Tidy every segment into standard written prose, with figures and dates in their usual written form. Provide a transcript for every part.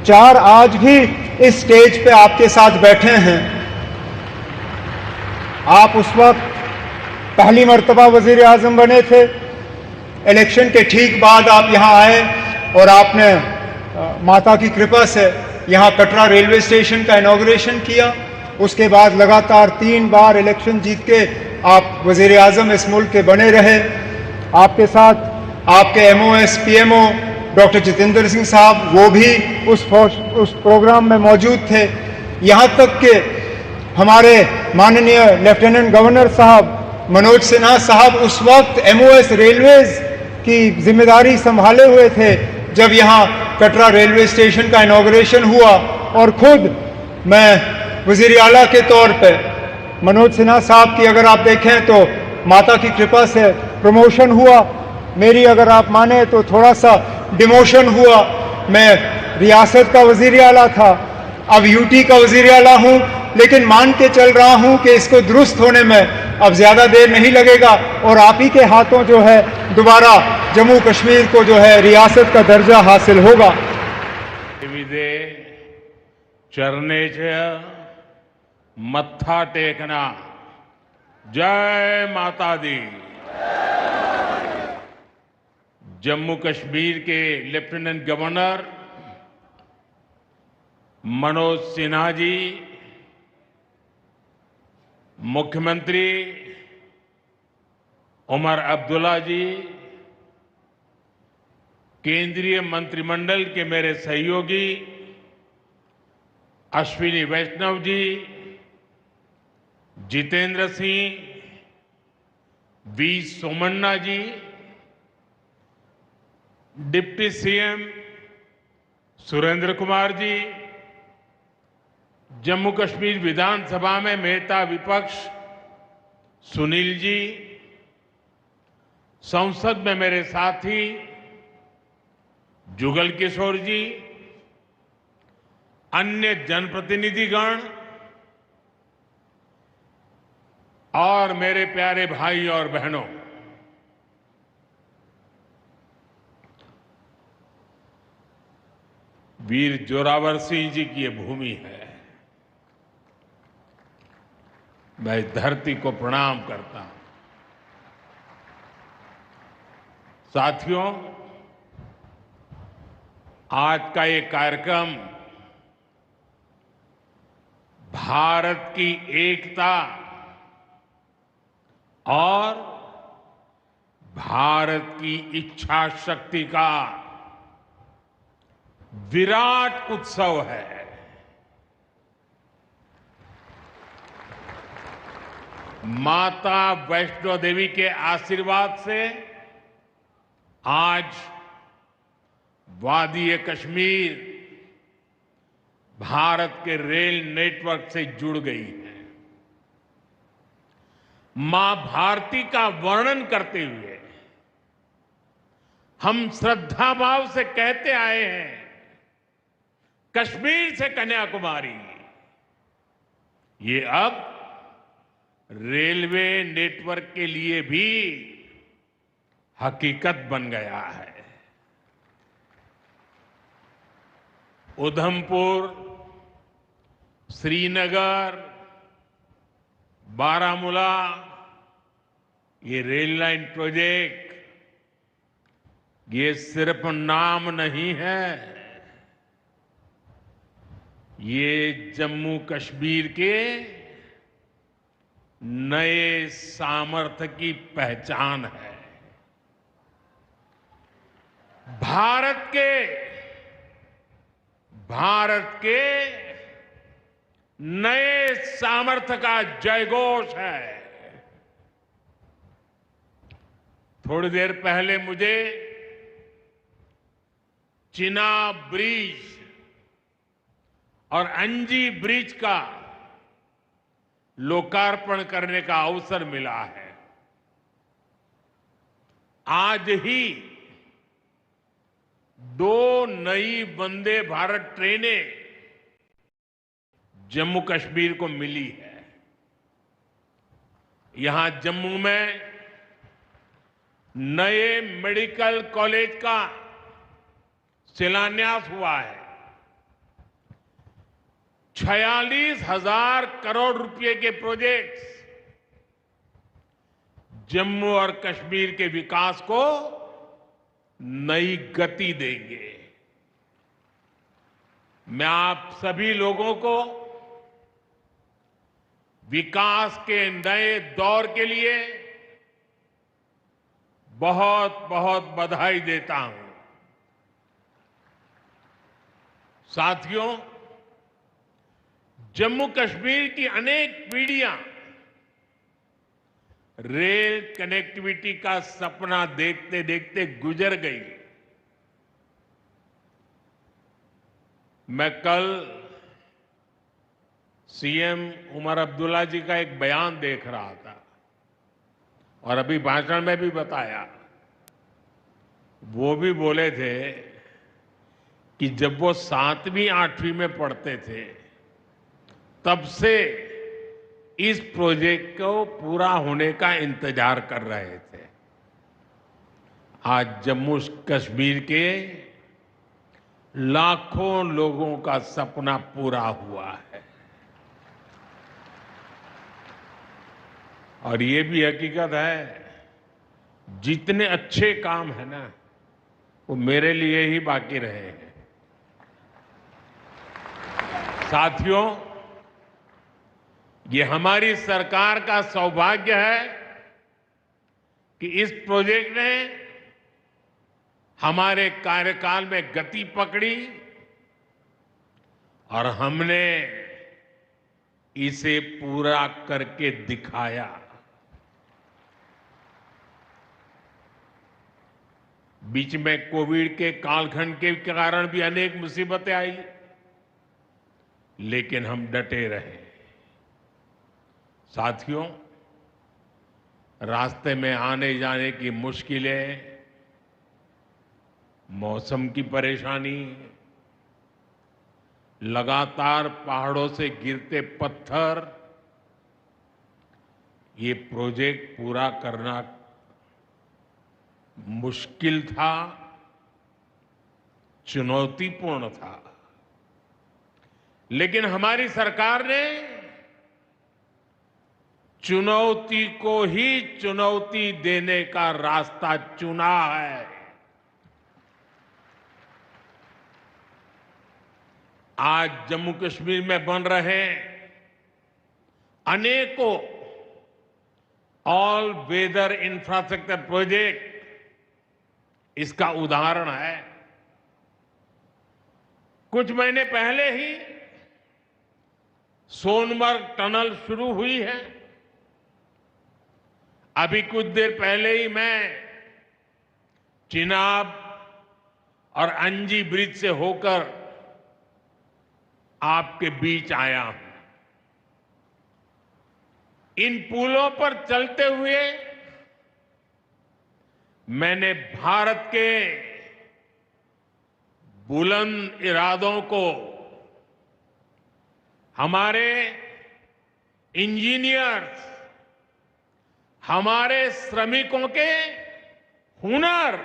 चार आज भी इस स्टेज पे आपके साथ बैठे हैं। आप उस वक्त पहली मर्तबा वजीर आजम बने थे। इलेक्शन के ठीक बाद आप यहाँ आए और आपने माता की कृपा से यहाँ कटरा रेलवे स्टेशन का इनॉग्रेशन किया। उसके बाद लगातार 3 बार इलेक्शन जीत के आप वजीर आजम इस मुल्क के बने रहे। आपके साथ आपके MOS PMO doctor Jitendra Singh साहब, वो भी उस प्रोग्राम में मौजूद थे। यहाँ तक कि हमारे माननीय लेफ्टिनेंट गवर्नर साहब मनोज सिन्हा साहब उस वक्त MOS रेलवेज की जिम्मेदारी संभाले हुए थे जब यहाँ कटरा रेलवे स्टेशन का इनॉग्रेशन हुआ। और खुद मैं वजीर आला के तौर पे मनोज सिन्हा साहब की अगर आप देखें तो माता की कृपा से प्रमोशन हुआ। मेरी अगर आप माने तो थोड़ा सा डिमोशन हुआ। मैं रियासत का वजीर आला था, अब UT का वजीर आला हूँ, लेकिन मान के चल रहा हूँ कि इसको दुरुस्त होने में अब ज़्यादा देर नहीं लगेगा और आप ही के हाथों जो है दोबारा जम्मू कश्मीर को जो है रियासत का दर्जा हासिल होगा। चरणे मत्था टेकना। जय माता दी। जम्मू कश्मीर के लेफ्टिनेंट गवर्नर मनोज सिन्हा जी, मुख्यमंत्री उमर अब्दुल्ला जी, केंद्रीय मंत्रिमंडल के मेरे सहयोगी अश्विनी वैष्णव जी, जितेंद्र सिंह, V सोमन्ना जी, डिप्टी CM सुरेंद्र कुमार जी, जम्मू कश्मीर विधानसभा में नेता विपक्ष सुनील जी, संसद में मेरे साथी जुगल किशोर जी, अन्य जनप्रतिनिधिगण और मेरे प्यारे भाई और बहनों, वीर जोरावर सिंह जी की ये भूमि है। मैं इस धरती को प्रणाम करता हूं। साथियों, आज का ये कार्यक्रम भारत की एकता और भारत की इच्छा शक्ति का विराट उत्सव है। माता वैष्णो देवी के आशीर्वाद से आज वादी कश्मीर भारत के रेल नेटवर्क से जुड़ गई है। मां भारती का वर्णन करते हुए हम श्रद्धा भाव से कहते आए हैं, कश्मीर से कन्याकुमारी। ये अब रेलवे नेटवर्क के लिए भी हकीकत बन गया है। उधमपुर, श्रीनगर, बारामूला, ये रेल लाइन प्रोजेक्ट ये सिर्फ नाम नहीं है, ये जम्मू कश्मीर के नए सामर्थ्य की पहचान है। भारत के नए सामर्थ्य का जयघोष है। थोड़ी देर पहले मुझे चिनाब ब्रिज और अंजी ब्रिज का लोकार्पण करने का अवसर मिला है। आज ही 2 नई वंदे भारत ट्रेनें जम्मू कश्मीर को मिली है। यहां जम्मू में नए मेडिकल कॉलेज का शिलान्यास हुआ है। 46,000 करोड़ रुपए के प्रोजेक्ट्स जम्मू और कश्मीर के विकास को नई गति देंगे। मैं आप सभी लोगों को विकास के नए दौर के लिए बहुत बहुत बधाई देता हूं। साथियों, जम्मू कश्मीर की अनेक पीढ़ियां रेल कनेक्टिविटी का सपना देखते देखते गुजर गई। मैं कल सीएम उमर अब्दुल्ला जी का एक बयान देख रहा था और अभी भाषण में भी बताया। वो भी बोले थे कि जब वो 7वीं 8वीं में पढ़ते थे तब से इस प्रोजेक्ट को पूरा होने का इंतजार कर रहे थे। आज जम्मू कश्मीर के लाखों लोगों का सपना पूरा हुआ है। और ये भी हकीकत है, जितने अच्छे काम है ना वो मेरे लिए ही बाकी रहे हैं। साथियों, ये हमारी सरकार का सौभाग्य है कि इस प्रोजेक्ट ने हमारे कार्यकाल में गति पकड़ी और हमने इसे पूरा करके दिखाया। बीच में कोविड के कालखंड के कारण भी अनेक मुसीबतें आई, लेकिन हम डटे रहे। साथियों, रास्ते में आने जाने की मुश्किलें, मौसम की परेशानी, लगातार पहाड़ों से गिरते पत्थर, ये प्रोजेक्ट पूरा करना मुश्किल था, चुनौतीपूर्ण था। लेकिन हमारी सरकार ने चुनौती को ही चुनौती देने का रास्ता चुना है। आज जम्मू कश्मीर में बन रहे अनेकों ऑल वेदर इंफ्रास्ट्रक्चर प्रोजेक्ट इसका उदाहरण है। कुछ महीने पहले ही सोनमर्ग टनल शुरू हुई है। अभी कुछ देर पहले ही मैं चिनाब और अंजी ब्रिज से होकर आपके बीच आया हूं। इन पुलों पर चलते हुए मैंने भारत के बुलंद इरादों को, हमारे इंजीनियर्स, हमारे श्रमिकों के हुनर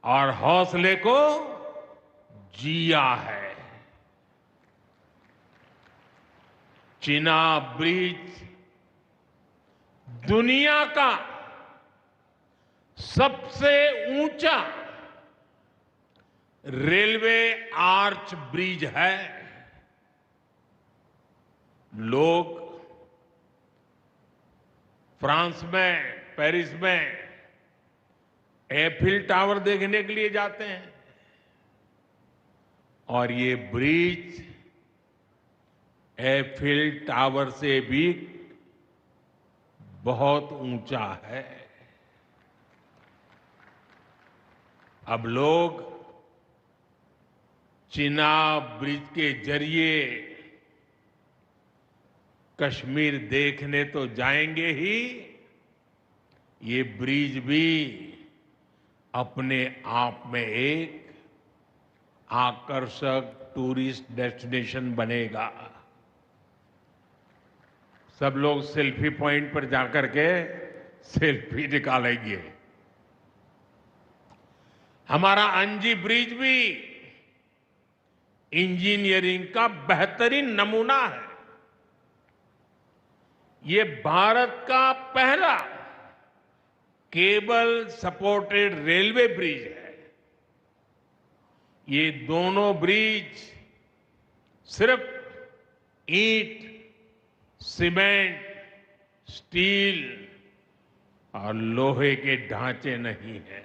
और हौसले को जिया है। चिनाब ब्रिज दुनिया का सबसे ऊंचा रेलवे आर्च ब्रिज है। लोग फ्रांस में, पेरिस में एफिल टावर देखने के लिए जाते हैं और ये ब्रिज एफिल टावर से भी बहुत ऊंचा है। अब लोग चिनाब ब्रिज के जरिए कश्मीर देखने तो जाएंगे ही, ये ब्रिज भी अपने आप में एक आकर्षक टूरिस्ट डेस्टिनेशन बनेगा। सब लोग सेल्फी पॉइंट पर जाकर के सेल्फी निकालेंगे। हमारा अंजी ब्रिज भी इंजीनियरिंग का बेहतरीन नमूना है। ये भारत का पहला केबल सपोर्टेड रेलवे ब्रिज है। ये दोनों ब्रिज सिर्फ ईंट, सीमेंट, स्टील और लोहे के ढांचे नहीं है।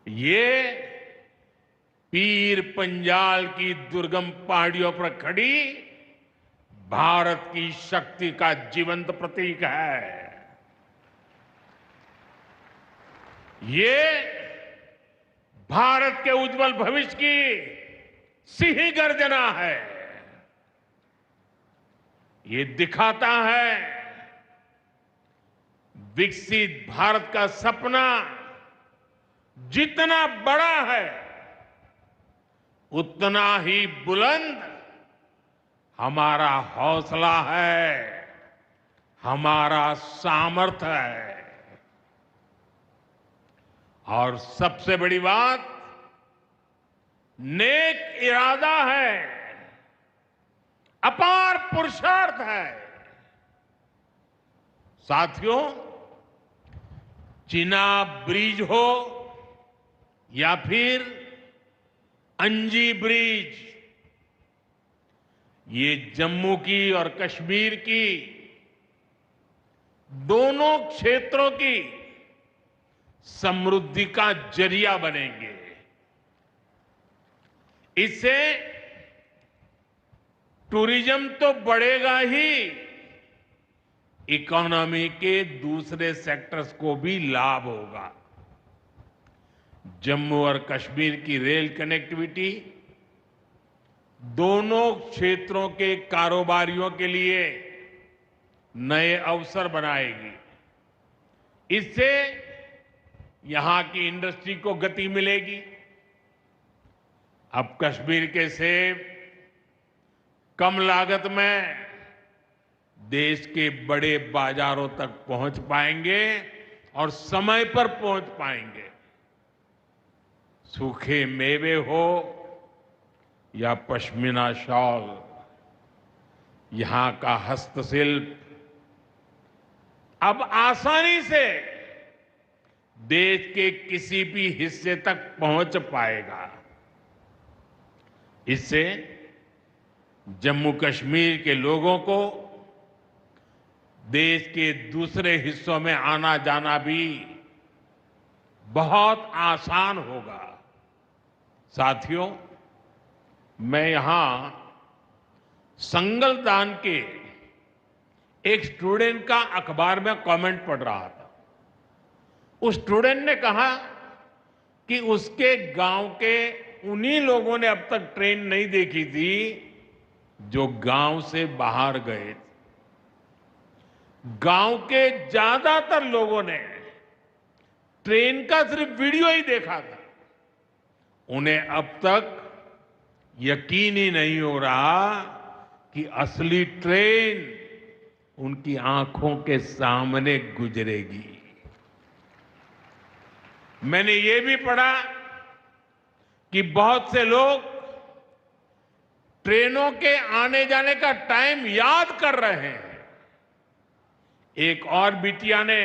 ये पीर पंजाल की दुर्गम पहाड़ियों पर खड़ी भारत की शक्ति का जीवंत प्रतीक है। ये भारत के उज्जवल भविष्य की सिंह गर्जना है। ये दिखाता है विकसित भारत का सपना जितना बड़ा है उतना ही बुलंद हमारा हौसला है, हमारा सामर्थ्य है। और सबसे बड़ी बात, नेक इरादा है, अपार पुरुषार्थ है। साथियों, चिनाब ब्रिज हो या फिर अंजी ब्रिज, ये जम्मू की और कश्मीर की दोनों क्षेत्रों की समृद्धि का जरिया बनेंगे। इससे टूरिज्म तो बढ़ेगा ही, इकोनॉमी के दूसरे सेक्टर्स को भी लाभ होगा। जम्मू और कश्मीर की रेल कनेक्टिविटी दोनों क्षेत्रों के कारोबारियों के लिए नए अवसर बनाएगी। इससे यहां की इंडस्ट्री को गति मिलेगी। अब कश्मीर के सेब कम लागत में देश के बड़े बाजारों तक पहुंच पाएंगे और समय पर पहुंच पाएंगे। सूखे मेवे हो या पश्मीना शॉल, यहां का हस्तशिल्प अब आसानी से देश के किसी भी हिस्से तक पहुंच पाएगा। इससे जम्मू कश्मीर के लोगों को देश के दूसरे हिस्सों में आना जाना भी बहुत आसान होगा। साथियों, मैं यहां संगलदान के एक स्टूडेंट का अखबार में कमेंट पढ़ रहा था। उस स्टूडेंट ने कहा कि उसके गांव के उन्हीं लोगों ने अब तक ट्रेन नहीं देखी थी जो गांव से बाहर गए थे। गांव के ज्यादातर लोगों ने ट्रेन का सिर्फ वीडियो ही देखा था। उन्हें अब तक यकीन ही नहीं हो रहा कि असली ट्रेन उनकी आंखों के सामने गुजरेगी। मैंने ये भी पढ़ा कि बहुत से लोग ट्रेनों के आने जाने का टाइम याद कर रहे हैं। एक और बिटिया ने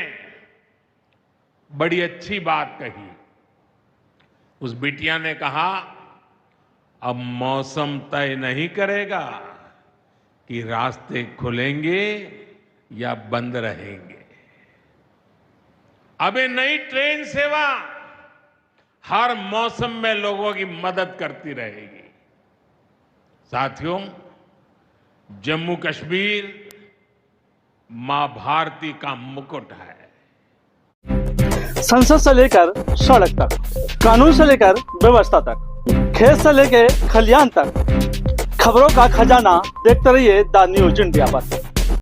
बड़ी अच्छी बात कही। उस बिटिया ने कहा, अब मौसम तय नहीं करेगा कि रास्ते खुलेंगे या बंद रहेंगे। अब ये नई ट्रेन सेवा हर मौसम में लोगों की मदद करती रहेगी। साथियों, जम्मू कश्मीर मां भारती का मुकुट है। संसद से लेकर सड़क तक, कानून से लेकर व्यवस्था तक, खेत से लेकर खलियान तक, खबरों का खजाना देखते रहिए द न्यूज इंडिया पर।